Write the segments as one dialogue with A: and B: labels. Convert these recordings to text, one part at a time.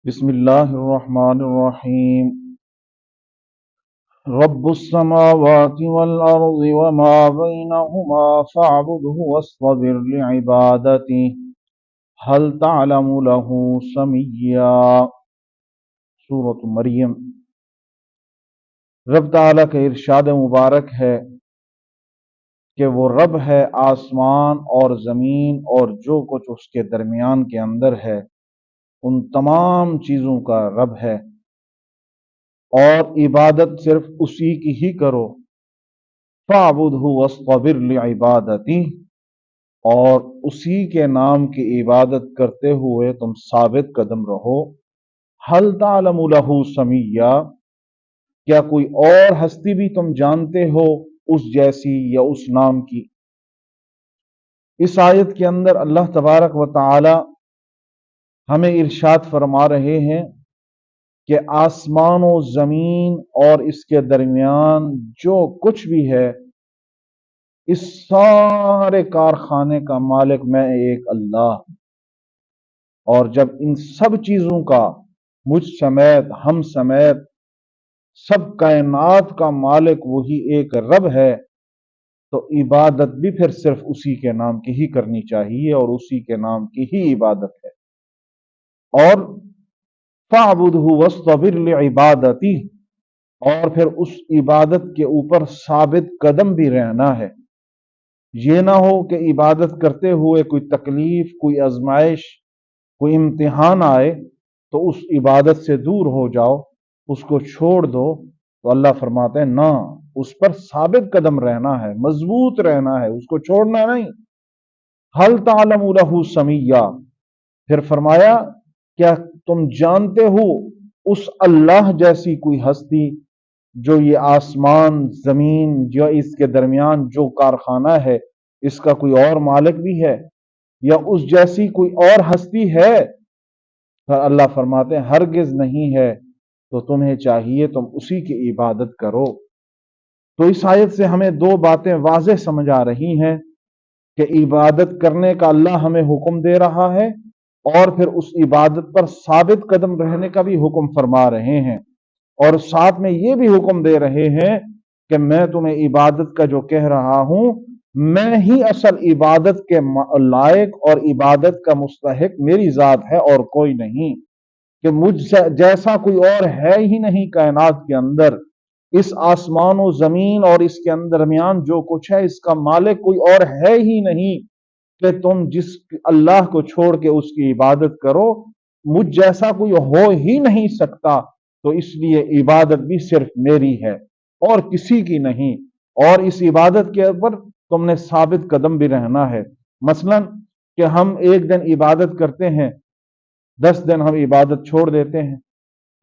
A: بسم اللہ الرحمن الرحیم رب السماوات والارض وما بینہما فاعبده واصطبر لعبادته هل تعلم له سمیا۔ سورۃ مریم۔ رب تعالیٰ کا ارشاد مبارک ہے کہ وہ رب ہے آسمان اور زمین اور جو کچھ اس کے درمیان کے اندر ہے، ان تمام چیزوں کا رب ہے، اور عبادت صرف اسی کی ہی کرو۔ فَاعْبُدْهُ وَاصْطَبِرْ لِعِبَادَتِهِ، اور اسی کے نام کی عبادت کرتے ہوئے تم ثابت قدم رہو۔ هَلْ تَعْلَمُ لَهُ سَمِيًّا، کیا کوئی اور ہستی بھی تم جانتے ہو اس جیسی یا اس نام کی؟ اس آیت کے اندر اللہ تبارک و تعالی ہمیں ارشاد فرما رہے ہیں کہ آسمان و زمین اور اس کے درمیان جو کچھ بھی ہے، اس سارے کارخانے کا مالک میں ایک اللہ ہوں، اور جب ان سب چیزوں کا مجھ سمیت ہم سمیت سب کائنات کا مالک وہی ایک رب ہے، تو عبادت بھی پھر صرف اسی کے نام کی ہی کرنی چاہیے اور اسی کے نام کی ہی عبادت ہے۔ اور فَاعْبُدْهُ وَاصْطَبِرْ لِعِبَادَتِهِ، اور پھر اس عبادت کے اوپر ثابت قدم بھی رہنا ہے۔ یہ نہ ہو کہ عبادت کرتے ہوئے کوئی تکلیف، کوئی آزمائش، کوئی امتحان آئے تو اس عبادت سے دور ہو جاؤ، اس کو چھوڑ دو۔ تو اللہ فرماتے ہیں نہ، اس پر ثابت قدم رہنا ہے، مضبوط رہنا ہے، اس کو چھوڑنا نہیں۔ هَلْ تَعْلَمُ لَهُ سَمِيًّا، پھر فرمایا کیا تم جانتے ہو اس اللہ جیسی کوئی ہستی جو یہ آسمان زمین جو اس کے درمیان جو کارخانہ ہے اس کا کوئی اور مالک بھی ہے، یا اس جیسی کوئی اور ہستی ہے؟ اللہ فرماتے ہیں ہرگز نہیں ہے، تو تمہیں چاہیے تم اسی کی عبادت کرو۔ تو اس آیت سے ہمیں دو باتیں واضح سمجھ آ رہی ہیں کہ عبادت کرنے کا اللہ ہمیں حکم دے رہا ہے، اور پھر اس عبادت پر ثابت قدم رہنے کا بھی حکم فرما رہے ہیں، اور ساتھ میں یہ بھی حکم دے رہے ہیں کہ میں تمہیں عبادت کا جو کہہ رہا ہوں، میں ہی اصل عبادت کے لائق اور عبادت کا مستحق میری ذات ہے اور کوئی نہیں، کہ مجھ جیسا کوئی اور ہے ہی نہیں کائنات کے اندر۔ اس آسمان و زمین اور اس کے درمیان جو کچھ ہے اس کا مالک کوئی اور ہے ہی نہیں کہ تم جس اللہ کو چھوڑ کے اس کی عبادت کرو، مجھ جیسا کوئی ہو ہی نہیں سکتا، تو اس لیے عبادت بھی صرف میری ہے اور کسی کی نہیں، اور اس عبادت کے اوپر تم نے ثابت قدم بھی رہنا ہے۔ مثلا کہ ہم ایک دن عبادت کرتے ہیں، 10 دن ہم عبادت چھوڑ دیتے ہیں،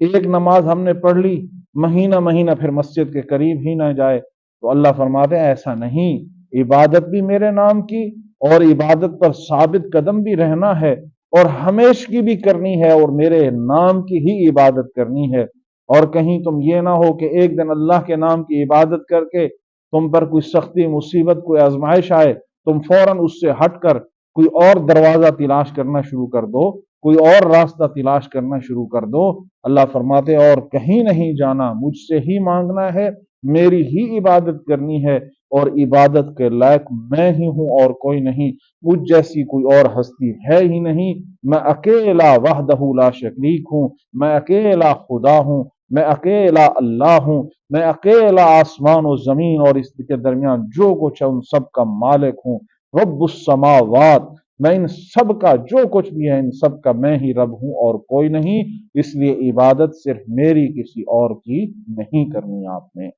A: ایک نماز ہم نے پڑھ لی، مہینہ پھر مسجد کے قریب ہی نہ جائے، تو اللہ فرماتے ہیں ایسا نہیں، عبادت بھی میرے نام کی اور عبادت پر ثابت قدم بھی رہنا ہے، اور ہمیشہ کی بھی کرنی ہے اور میرے نام کی ہی عبادت کرنی ہے۔ اور کہیں تم یہ نہ ہو کہ ایک دن اللہ کے نام کی عبادت کر کے تم پر کوئی سختی، مصیبت، کوئی آزمائش آئے، تم فوراً اس سے ہٹ کر کوئی اور دروازہ تلاش کرنا شروع کر دو، کوئی اور راستہ تلاش کرنا شروع کر دو۔ اللہ فرماتے اور کہیں نہیں جانا، مجھ سے ہی مانگنا ہے، میری ہی عبادت کرنی ہے، اور عبادت کے لائق میں ہی ہوں اور کوئی نہیں، مجھ جیسی کوئی اور ہستی ہے ہی نہیں، میں اکیلا وحدہ لا شریک ہوں، میں اکیلا خدا ہوں، میں اکیلا اللہ ہوں، میں اکیلا آسمان و زمین اور اس کے درمیان جو کچھ ہے ان سب کا مالک ہوں۔ رب السماوات، میں ان سب کا جو کچھ بھی ہے ان سب کا میں ہی رب ہوں اور کوئی نہیں، اس لیے عبادت صرف میری، کسی اور کی نہیں کرنی آپ نے۔